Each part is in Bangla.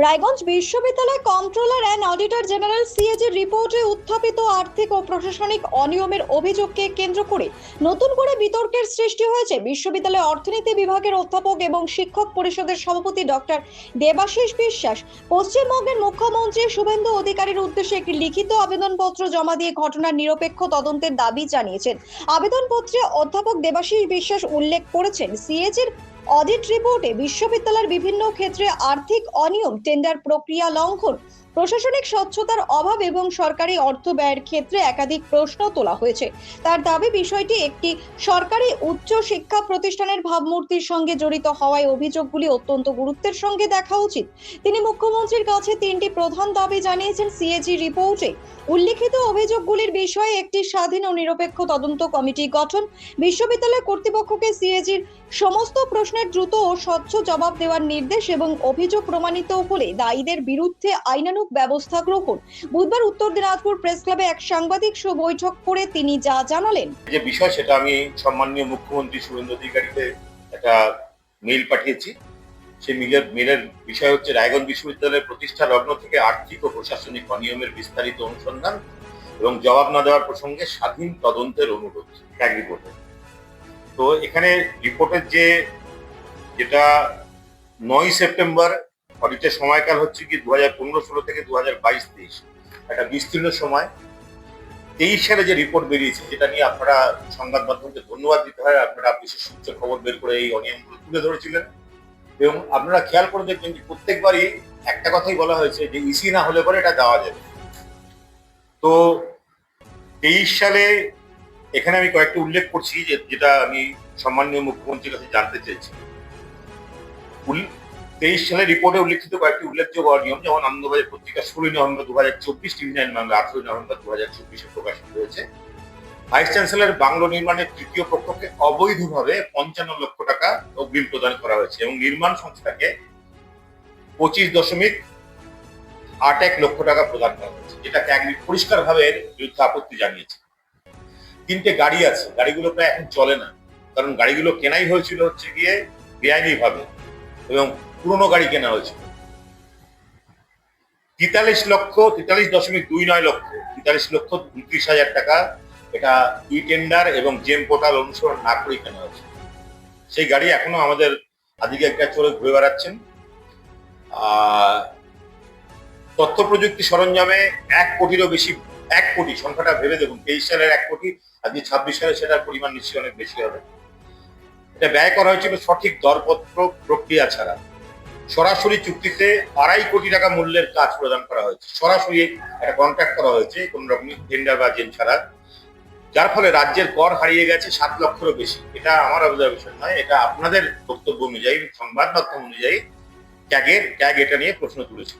রায়গঞ্জ বিশ্ববিদ্যালয় কন্ট্রোলার অ্যান্ড অডিটর জেনারেল সিএজির রিপোর্টে উত্থাপিত আর্থিক ও প্রশাসনিক অনিয়মের অভিযোগকে কেন্দ্র করে নতুন করে বিতর্কের সৃষ্টি হয়েছে। বিশ্ববিদ্যালয় অর্থনীতি বিভাগের অধ্যাপক এবং শিক্ষক পরিষদের সভাপতি ডক্টর দেবাশিস বিশ্বাস পশ্চিমবঙ্গের মুখ্যমন্ত্রী শুভেন্দু অধিকারীর উদ্দেশ্যে একটি লিখিত আবেদনপত্র জমা দিয়ে ঘটনার নিরপেক্ষ তদন্তের দাবি জানিয়েছেন। আবেদনপত্রে অধ্যাপক দেবাশিস বিশ্বাস উল্লেখ করেছেন, সিএজির অডিট রিপোর্টে বিশ্ববিদ্যালয়ের বিভিন্ন ক্ষেত্রে আর্থিক অনিয়ম, টেন্ডার প্রক্রিয়া লঙ্ঘন, প্রশাসনিক স্বচ্ছতার অভাব এবং সরকারি অর্থ ব্যয়ের ক্ষেত্রে একাধিক প্রশ্ন তোলা হয়েছে। তার দাবি, বিষয়টি একটি সরকারি উচ্চ শিক্ষা প্রতিষ্ঠানের ভাবমূর্তির সঙ্গে জড়িত হওয়ায় অভিযোগগুলি অত্যন্ত গুরুত্বের সঙ্গে দেখা উচিত। তিনি মুখ্যমন্ত্রীর কাছে তিনটি প্রধান দাবি জানিয়েছেন। সিএজি রিপোর্টে উল্লিখিত অভিযোগগুলির বিষয়ে একটি স্বাধীন ও নিরপেক্ষ তদন্ত কমিটি গঠন, বিশ্ববিদ্যালয় কর্তৃপক্ষকে সিএজির সমস্ত প্রশ্নের দ্রুত ও স্বচ্ছ জবাব দেওয়ার নির্দেশ এবং অভিযোগ প্রমাণিত হলে দায়ীদের বিরুদ্ধে আইনানুগ ব্যবস্থা গ্রহণ। বুধবার উত্তর দিনাজপুর প্রেস ক্লাবে এক সাংবাদিক বৈঠক করে তিনি যা জানালেন। যে বিষয় সেটা আমি সম্মানীয় মুখ্যমন্ত্রী শুভেন্দু অধিকারীকে একটা মেইল পাঠিয়েছি। সেই মেলের বিষয় হচ্ছে রায়গঞ্জ বিশ্ববিদ্যালয়ের প্রতিষ্ঠা লগ্ন থেকে আর্থিক ও প্রশাসনিক অনিয়মের বিস্তারিত অনুসন্ধান এবং জবাব না দেওয়ার প্রসঙ্গে স্বাধীন তদন্তের অনুরোধ ট্যাগ রিপোর্টে। তো এখানে রিপোর্টের যেটা 9 সেপ্টেম্বর অডিটের সময়কাল হচ্ছে কি 2015-16 থেকে 2022-23, একটা বিস্তীর্ণ সময়। 23 সালে যে রিপোর্ট বেরিয়েছে, যেটা নিয়ে আপনারা সংবাদ মাধ্যমকে ধন্যবাদ দিতে হয়, আপনারা বিশেষ সূত্র খবর বের করে এই অনিয়মগুলো তুলে ধরেছিলেন এবং আপনারা খেয়াল করে দেখবেন যে প্রত্যেকবারই একটা কথাই বলা হয়েছে যে ইসি না হলে পরে এটা দেওয়া যাবে। তো 23 সালে এখানে আমি কয়েকটি উল্লেখ করছি যেটা আমি সম্মানীয় মুখ্যমন্ত্রীর কাছে জানতে চেয়েছি। 23 সালে রিপোর্টে উল্লেখিত কয়েকটি উল্লেখযোগ্য অনিয়ম, যেমন আনন্দবাজার পত্রিকা 16 নভেম্বর 2024, টিভি 9 বাংলা 18 নভেম্বর 2024 প্রকাশিত হয়েছে। ভাইস চ্যান্সেলর বাংলো নির্মাণের তৃতীয় পক্ষকে অবৈধভাবে 55 লক্ষ টাকা অগ্রিম প্রদান করা হয়েছে এবং নির্মাণ সংস্থাকে 25.81 লক্ষ টাকা প্রদান করা হয়েছে, যেটা ক্যাগনিক পরিষ্কারভাবে বিরুদ্ধে আপত্তি জানিয়েছে। 3টে গাড়ি আছে, গাড়িগুলো প্রায় এখন চলে না, কারণ গাড়িগুলো কেনাই হয়েছিল হচ্ছে গিয়ে বেআইনি ভাবে এবং পুরনো গাড়ি কেনা হয়েছিল। 43.29 লক্ষ 43,29,000 টাকা এটা ই টেন্ডার এবং জেম পোর্টাল অনুসরণ না করে কেনা হয়েছে। সেই গাড়ি এখনো আমাদের আধিকারিকরা চলে ঘুরে বেড়াচ্ছেন। তথ্য প্রযুক্তি সরঞ্জামে 1 কোটিরও বেশি, 1 কোটি সংখ্যাটা ভেবে দেখুন, 23 সালের 1 কোটি, আজকে 26 সালে সেটার পরিমাণ নিশ্চয়ই অনেক বেশি হবে। এটা ব্যয় করা হয়েছিল সঠিক দরপত্র প্রক্রিয়া ছাড়া। সরাসরি চুক্তিতে 2.5 কোটি টাকা মূল্যের কাজ প্রদান করা হয়েছে, সরাসরি একটা কন্ট্রাক্ট করা হয়েছে কোন রকম টেন্ডার বা জেম ছাড়া, যার ফলে রাজ্যের কর হারিয়ে গেছে 7 লক্ষেরও বেশি। এটা আমার অবজারভেশন নয়, এটা আপনাদের বক্তব্য অনুযায়ী, সংবাদ মাধ্যম অনুযায়ী ট্যাগ এটা নিয়ে প্রশ্ন তুলেছে।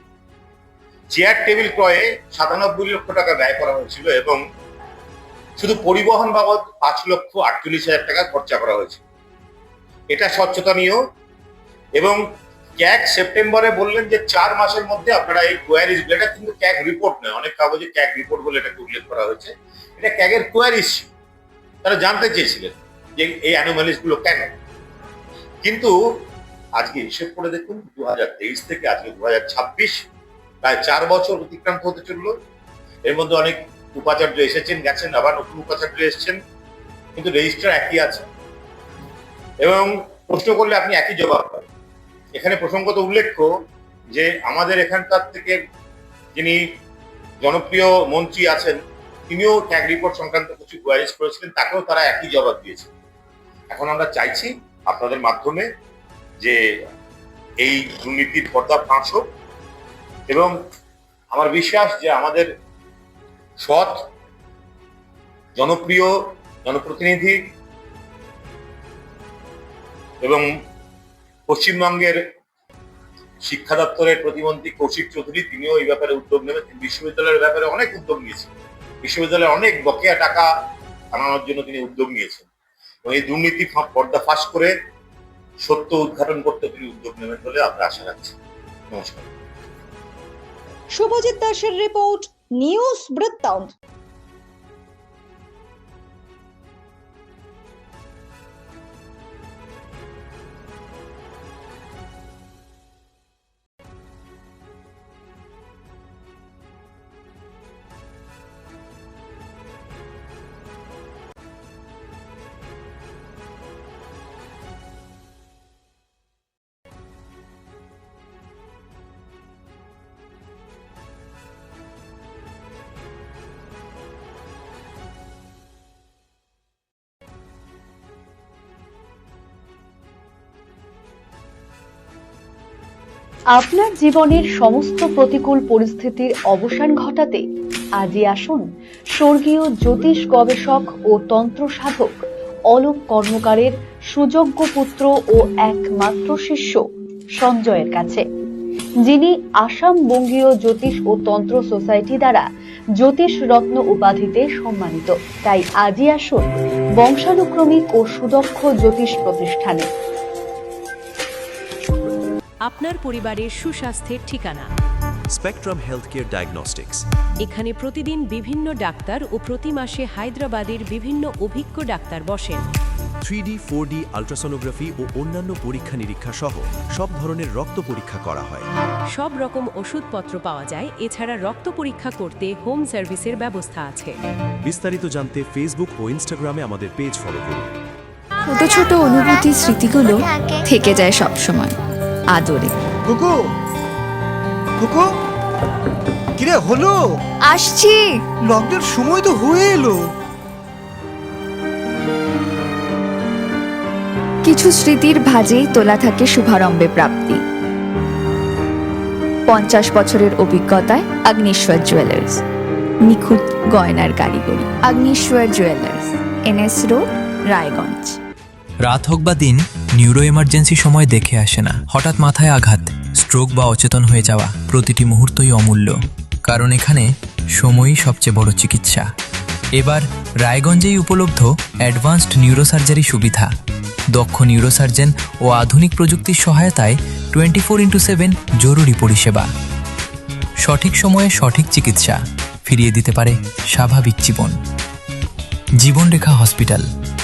চেয়ার টেবিল ক্রয়ে 97 লক্ষ টাকা ব্যয় করা হয়েছিল এবং শুধু পরিবহন বাবদ 5,48,000 টাকা খরচা করা হয়েছে। এটা স্বচ্ছতা নিয়েও। এবং ক্যাগ সেপ্টেম্বরে বললেন যে 4 মাসের মধ্যে আপনারা এই কোয়ারিজ, এটা কিন্তু ক্যাগ রিপোর্ট নয়, অনেক কাগজে ক্যাগ রিপোর্ট বলে এটাকে উল্লেখ করা হয়েছে, এটা ক্যাগের কোয়ারিজ। তারা জানতে চেয়েছিলেন যে এই অ্যানোমালিস গুলো কেন। কিন্তু আজকে হিসেব করে দেখুন, 2023 থেকে আজকে 2026, প্রায় 4 বছর অতিক্রান্ত হতে চললো। এর মধ্যে অনেক উপাচার্য এসেছেন গেছেন, আবার নতুন উপাচার্য এসেছেন, কিন্তু রেজিস্টার একই আছে এবং প্রশ্ন করলে আপনি একই জবাব পাবেন। এখানে প্রসঙ্গত উল্লেখ্য যে আমাদের এখানকার থেকে যিনি জনপ্রিয় মন্ত্রী আছেন, তিনিও ট্যাগ রিপোর্ট সংক্রান্ত কিছু কোয়ারিজ করেছিলেন, তাকেও তারা একই জবাব দিয়েছে। এখন আমরা চাইছি আপনাদের মাধ্যমে যে এই দুর্নীতির পর্দা ফাঁস হোক এবং আমার বিশ্বাস যে আমাদের সৎ জনপ্রিয় জনপ্রতিনিধি এবং পশ্চিমবঙ্গের শিক্ষা দপ্তরের প্রতিমন্ত্রী কৌশিক চৌধুরী, তিনিও এই ব্যাপারে উদ্যোগ নেবেন। তিনি বিশ্ববিদ্যালয়ের ব্যাপারে অনেক উদ্যোগ নিয়েছেন, বিশ্ববিদ্যালয়ে অনেক বকেয়া টাকা আনানোর জন্য তিনি উদ্যোগ নিয়েছেন এবং এই দুর্নীতি পর্দা ফাঁস করে সত্য উদ্ঘাটন করতে তিনি উদ্যোগ নেবেন বলে আমরা আশা রাখছি। নমস্কার। শুভজিৎ দাসের রিপোর্ট, নিউজ বৃত্তান্ত। আপনার জীবনের সমস্ত প্রতিকূল পরিস্থিতির অবসান ঘটাতে আজই আসুন স্বর্গীয় জ্যোতিষ গবেষক ও তন্ত্র সাধক অলোক কর্মকারের সুযোগ্য পুত্র ও একমাত্র শিষ্য সঞ্জয়ের কাছে, যিনি আসাম বঙ্গীয় জ্যোতিষ ও তন্ত্র সোসাইটি দ্বারা জ্যোতিষ রত্ন উপাধিতে সম্মানিত। তাই আজই আসুন বংশানুক্রমিক ও সুদক্ষ জ্যোতিষ প্রতিষ্ঠানে। আপনার পরিবারের সুস্বাস্থ্যের ঠিকানা স্পেকট্রাম হেলথকেয়ার ডায়াগনস্টিক্স। এখানে প্রতিদিন বিভিন্ন ডাক্তার ও প্রতি মাসে হায়দ্রাবাদের বিভিন্ন অভিজ্ঞ ডাক্তার বসেন। 3D 4D আল্ট্রাসোনোগ্রাফি ও অন্যান্য পরীক্ষা নিরীক্ষা সহ সব ধরনের রক্ত পরীক্ষা করা হয়। সব রকম ওষুধপত্র পাওয়া যায়। এছাড়া রক্ত পরীক্ষা করতে হোম সার্ভিসের ব্যবস্থা আছে। বিস্তারিত জানতে ফেসবুক ও ইনস্টাগ্রামে আমাদের পেজ ফলো করুন। ছোট ছোট অনুভূতির স্মৃতিগুলো থেকে যায় সব সময় আদরে। কুকু কুকু কিরে হলো? আসছি। লকডাউন সময় তো হয়ে এলো। কিছু স্মৃতির ভাজেই তোলা থাকে শুভারম্ভে প্রাপ্তি। 50 বছরের অভিজ্ঞতায় আগ্নেশ্বর জুয়েলার্স, নিখুঁত গয়নার কারিগরি। Agneshwar jewellers, NS road, Raiganj. রাত হোক বা দিন, নিউরো এমার্জেন্সি সময় দেখে আসে না। হঠাৎ মাথায় আঘাত, স্ট্রোক বা অচেতন হয়ে যাওয়া, প্রতিটি মুহূর্তই অমূল্য। কারণ এখানে সময়ই সবচেয়ে বড় চিকিৎসা। এবার রায়গঞ্জেই উপলব্ধ অ্যাডভান্সড নিউরোসার্জারি সুবিধা। দক্ষ নিউরোসার্জন ও আধুনিক প্রযুক্তির সহায়তায় 24x7 জরুরি পরিষেবা। সঠিক সময়ে সঠিক চিকিৎসা ফিরিয়ে দিতে পারে স্বাভাবিক জীবন। Jibanrekha hospital,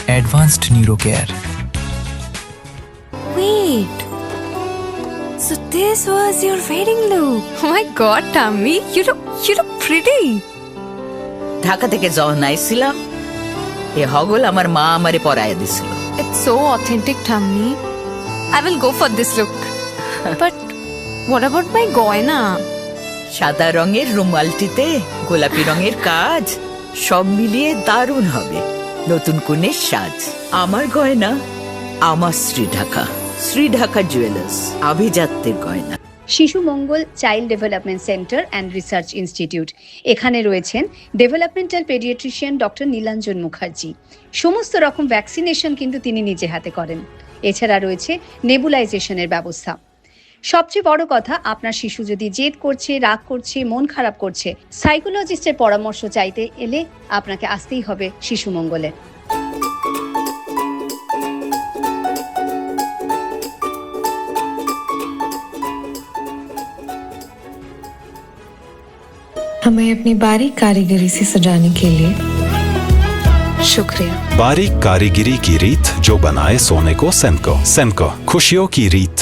advanced neuro care. Wait. So this was your wedding look. Oh my god, Tammy, you look pretty. Dhaka থেকে যখন আইছিলাম, এ হগল আমার মা আমারে পরাইয়া দিছিল। It's so authentic, Tammy. I will go for this look. But what about my goina? সাদা রঙের রুমালটিতে গোলাপি রঙের কাজ, সব মিলিয়ে দারুণ হবে। নতুন কনের সাজ। আমার গয়না আমার শ্রী ঢাকা জুয়েলার্স, আভিজাত্যের গয়না। Shishu Mangal child development centre and research institute, এখানে রয়েছেন developmental paediatrician doctor Nilanjan Mukherjee. সমস্ত রকম ভ্যাকসিনেশন কিন্তু তিনি নিজে হাতে করেন। এছাড়া রয়েছে নেবুলাইজেশনের ব্যবস্থা। সবচেয়ে বড় কথা, আপনার শিশু যদি জেদ করছে, রাগ করছে, মন খারাপ করছে, সাইকোলজিস্টের পরামর্শ চাইতে এলে আপনাকে আসতেই হবে শিশু মঙ্গলে। हमें अपनी बारीक कारीगरी से सजाने के लिए शुक्रिया। बारीक कारीगरी की रीत जो बनाए सोने को सेनको खुशियों की रीत।